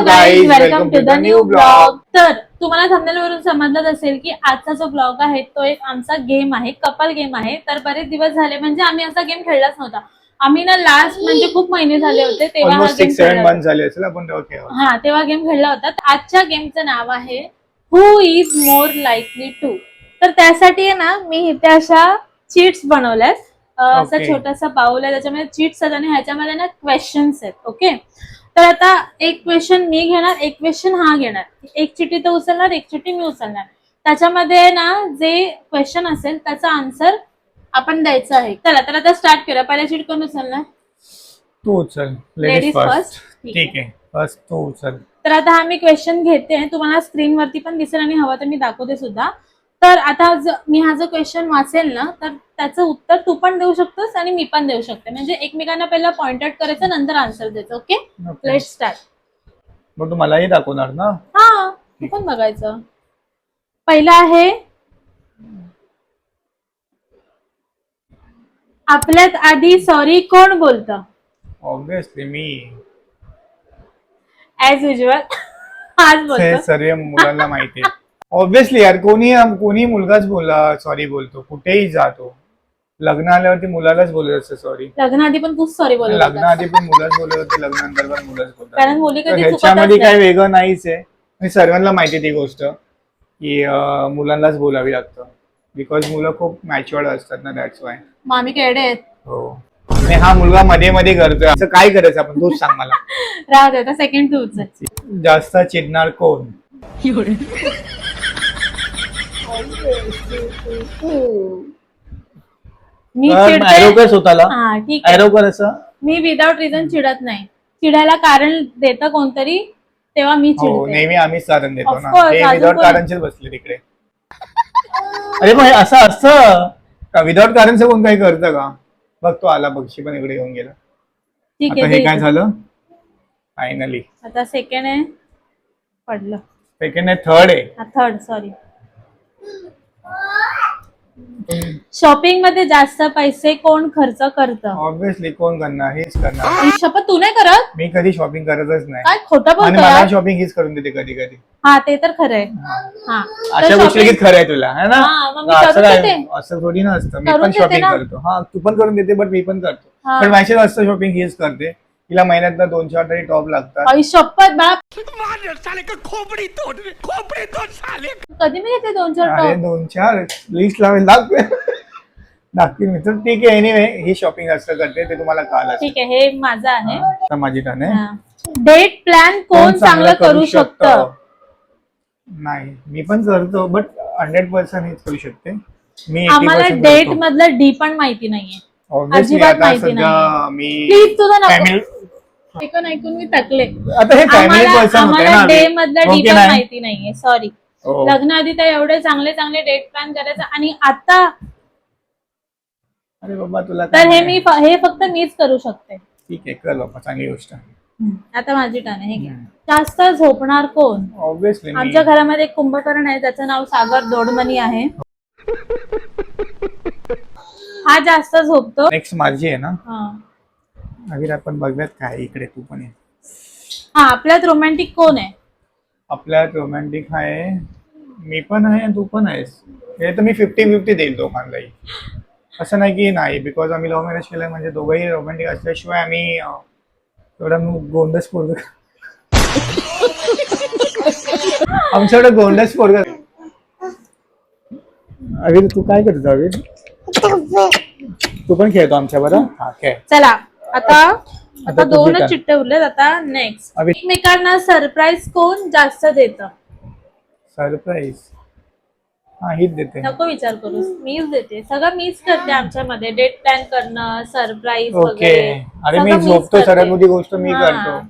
Guys, welcome to the new blog. तर तुम्हाला थंबनेलवरून समजलंच असेल की आजचा जो ब्लॉग आहे तो एक आमचा गेम आहे, कपल गेम आहे। तर बरेच दिवस झाले म्हणजे आम्ही असा गेम खेळलाच नव्हता। आम्ही ना लास्ट म्हणजे खूप महिने झाले होते तेव्हा हा गेम 6-7 मंथ झाले असेल आपण तेव्हा खेळलो। हा तेव्हा गेम खेळला होता। आजच्या गेमचं नाव आहे हु इज मोर लाईकली टू। तर त्यासाठी आहे ना मी इथे अशा चीट्स बनवल्यात। असा छोटासा बाउल आहे, त्याच्यामध्ये चीट्स आहेत आणि ह्याच्यामध्ये ना क्वेश्चन्स आहेत। ओके, तर आता एक क्वेश्चन मी घेणार, एक क्वेश्चन हा घेणार, एक चिठ्ठी तो उचलणार, एक चिठ्ठी मी उचलणार। त्याच्यामध्ये ना जे क्वेश्चन असेल त्याचा आन्सर आपण द्यायचा आहे। चला तर आता स्टार्ट करूया। पहिला चिठ्ठी कोण उचलणार? तू उचल, लेडीज फर्स्ट। ठीक आहे, फर्स्ट तू उचल। तर आता हा मी क्वेश्चन घेते, तुम्हाला स्क्रीन वरती पण दिसेल आणि हवं तर मी दाखवते सुद्धा। तर आता मी हा जो क्वेश्चन वाचेल ना तर त्याचं उत्तर तू पण देऊ शकतोस आणि मी पण देऊ शकते। म्हणजे एकमेकांना पहिला पॉइंट आउट करायचं, नंतर आन्सर द्यायचं। Okay, let's start. मग तू मलाही दाखवणार ना? हा, तू पण बघायचं। पहिला आहे, आपल्यात आधी सॉरी कोण बोलतं? ऑब्विसली मी। ऍज युजल आज बोलतो। सर्व मुलांना माहिती आहे। ऑब्विसली यार, कोणी मुलगाच सॉरी बोलतो, कुठेही जातो। लग्न आल्यावरती मुलालाच बोलत असतं सॉरी। लग्नाआधी पण खूप सॉरी बोलत होता। लग्नाआधी पण मुलंच बोलत होते, लग्नानंतर पण मुलंच बोलतात। कारण मुली कधी ह्याच्यामध्ये काही वेगळं नाहीच आहे आणि सर्वांना माहिती ती गोष्ट की मुलांनाच बोलावी लागतं, बिकॉज मुलं खूप मॅच्युअर्ड असतात ना, दॅट्स वाय। मामी केडे आहेत। हो, आणि हा मुलगा मध्ये मध्ये करतोय, असं काय करायचं आपण, तूच सांग मला। राहू दे, आता सेकंड तू उचल। जास्त चिडणार कोण? मी चिडते। एरो कर स्वतःला। हा ठीक आहे, एरो कर असं। मी विदाउट रिझन चिडत नाही। चिडायला कारण देतं कोणतरी तेव्हा मी हो, चिडते। नेहमी आम्हीच कारण देतो Of ना, course, ते अजून विदाउट कोण? कारणचेच बसले तिकडे। अरे मग असं असतं का, विदाउट कारणचं कोण काही करतं का? बघ तो आला, बक्षी पण इकडे येऊन गेला। ठीक आता आहे, हे काय झालं फायनली? आता सेकंड आहे, पडलं। सेकंड आहे, थर्ड आहे। हा थर्ड, सॉरी। शॉपिंग मध्ये जास्त पैसे कोण खर्च करतं? ऑब्विसली कोण करणार? हेच करणार। शपथ, तू नाही करत? मी कधी शॉपिंग करतच नाही, काय खोटं आणि बोलतोय मला यार? शॉपिंग हीच करून देते कधी कधी। हा ते तर खरं आहे। हा, तर अशा गोष्टी shopping- खरं आहे तुला, है ना? हा, मग मी असं करून काय, देते। असं थोडी ना असतं। मी करून पण देते शॉपिंग ना। करतो। हा, तू पण करून देते, बट मी पण करतो। हा। पण मॅसेज असतं शॉपिंग हीच करते। तिला महिन्यात 2-4 तरी टॉप लागतात। आई शपथ बाप, कधी मी घेते 2-4 अरे टॉप? 2-4 लिस्ट लावेल, दाखवीन मी तर। ठीक आहे, एनिवे ही शॉपिंग असं करते, ते तुम्हाला कळालं। ठीक आहे, हे माझं आहे। आता माझी टर्न आहे। डेट प्लॅन कोण चांगलं करू शकतं? नाही, मी पण करतो, बट 100% हेच करू शकते मी। आम्हाला 80% डेट करतो। मधलं डी पण माहिती नाहीये, Obviously, अजिबात आता माहिती सध्या नाहीये। मी प्लीज तुझं नको फॅमिली, ऐकून ऐकून मी थकले। आता हे फॅमिली पर्सन होते आम्हाला ना डे आम्ही। मधलं हो डी की पण नाही? माहिती नाहीये, सॉरी। हो. लग्नाआधी तर एवढे चांगले चांगले डेट प्लॅन करायचं, आणि आता अरे बाबा, तुला तर काय हे फक्त मीच करू शकते। ठीक आहे, कर बाबा, चांगली गोष्ट। आता माझी टर्न आहे, हे घे। जास्त झोपणार कोण? ऑब्विसली मी। आमच्या घरामध्ये एक कुंभकर्ण आहे, त्याचं नाव सागर दोडमनी आहे। हा जास्त झोपतो। नेक्स्ट माझी आहे ना? हा, अगदी आपण बघूयात काय, इकडे तू पण आहे। हा, आपल्यात रोमॅन्टिक कोण आहे? आपल्यात रोमॅन्टिक आहे, मी पण आहे आणि तू पण आहेस। हे तर मी 50-50 देईल दोघांनाही, असं नाही की नाही, बिकॉज आम्ही लव्ह मॅरेज केलंय, म्हणजे दोघंही रोमॅन्टिक असल्याशिवाय आम्ही एवढं गोंडस पोरग आमच्याकडे गोंडस पोरग। अविर तू काय करतो? अविर तू पण खेळतो आमच्या बरोबर? हा, खेळ। चला, आता तुझी दोनच turn. चिठ्ठे उरलेत। आता नेक्स्ट, अभि- एकमेकांना सरप्राईज कोण जास्त देतं? सरप्राईज हा, हीच देते। नको विचार करूस, मीच देते सगळं, मीच करते। आमच्यामध्ये डेट प्लॅन करणं, सरप्राईज ओके, वगैरे अरे मी सगळं मीच झोपतो, करते। सर्वात मोठी गोष्ट मी हा. करतो।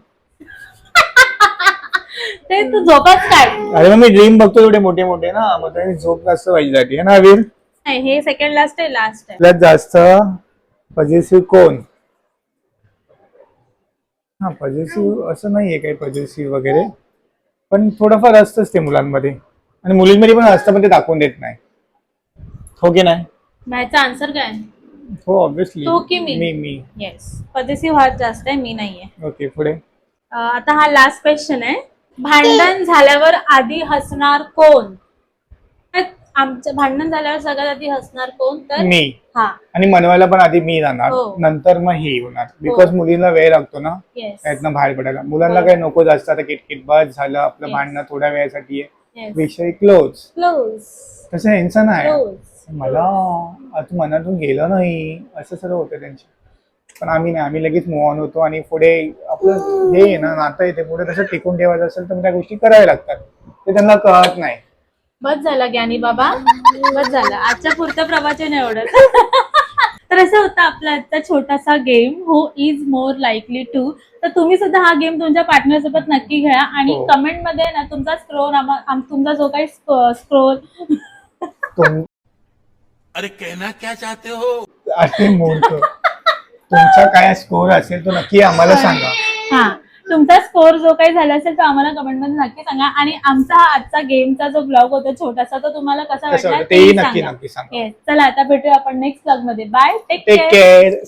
ते तू झोपच काय? अरे मग मी ड्रीम बघतो थोडे मोठे मोठे ना, मग त्याने झोप जास्त व्हायची जाते, है ना अविर? नाही, हे सेकंड लास्ट आहे, लास्ट आहे। आपल्यात जास्त पॉझिटिव्ह कोण? हा, पॉझिटिव्ह असं नाहीये काही पॉझिटिव्ह वगैरे, पण थोडंफार असतंच ते मुलांमध्ये, आणि मुलींमध्ये पण असतं, पण ते दाखवून देत नाही। हो की नाही? ह्याचा आन्सर काय? हो, ऑब्विसली तो की मी? मी येस, पॉझिटिव्ह हार्ट जास्त आहे, मी नाहीये। ओके, पुढे। आता हा लास्ट क्वेश्चन आहे. भांडण झाल्यावर आधी हसणार कोण? आमचं भांडण झाल्यावर सगळ्यात आधी हसणार कोण? तर मी. हा. आणि मनवायला पण आधी मी जाणार, हो. नंतर मग ही होणार. बिकॉज मुलींना वेळ लागतो ना येस. त्यातनं बाहेर पडायला. मुलांना हो. काही नको जास्त आता किटकिट बस झालं आपलं Yes. भांडणं थोड्या वेळासाठी आहे. येस. विषय क्लोज. क्लोज. तसं यांचं नाही. क्लोज. मला आता मनातून गेलं नाही असं सर्व होतं त्यांचे. पण आम्ही नाही, आम्ही लगेच मूव ऑन होतो आणि पुढे आपलं हे आहे ना नातं येते पुढे तसं टिकून ठेवायचं असेल तर त्या गोष्टी कराव्या लागतात. ते त्यांना कळत नाही. बस झालं ज्ञानी बाबा, बस झालं. आजच्या पुरतं प्रवचन एवढं. तर असं होतं आपला आजचा छोटासा game, who is more likely to. तर तुम्ही सुद्धा हा गेम तुमच्या पार्टनर सोबत नक्की खेळा आणि हो. कमेंट मध्ये ना तुमचा तुमचा जो काही स्क्रोल अरे कहना क्या चाहते हो? अरे मूर्ख, तुमचा काय स्कोर असेल तो नक्की आम्हाला सांगा. हा, तुमचा स्कोर जो काही झाला असेल तो आम्हाला कमेंट मध्ये नक्की सांगा. आणि आमचा हा आजचा गेमचा जो ब्लॉग होता छोटासा तो तुम्हाला कसा कसं वाटला वाटलं तेही तेही नक्की सांगा. नक्की सांगा. Yes. चला आता भेटूया आपण नेक्स्ट ब्लॉग मध्ये. Bye, take take care. Care.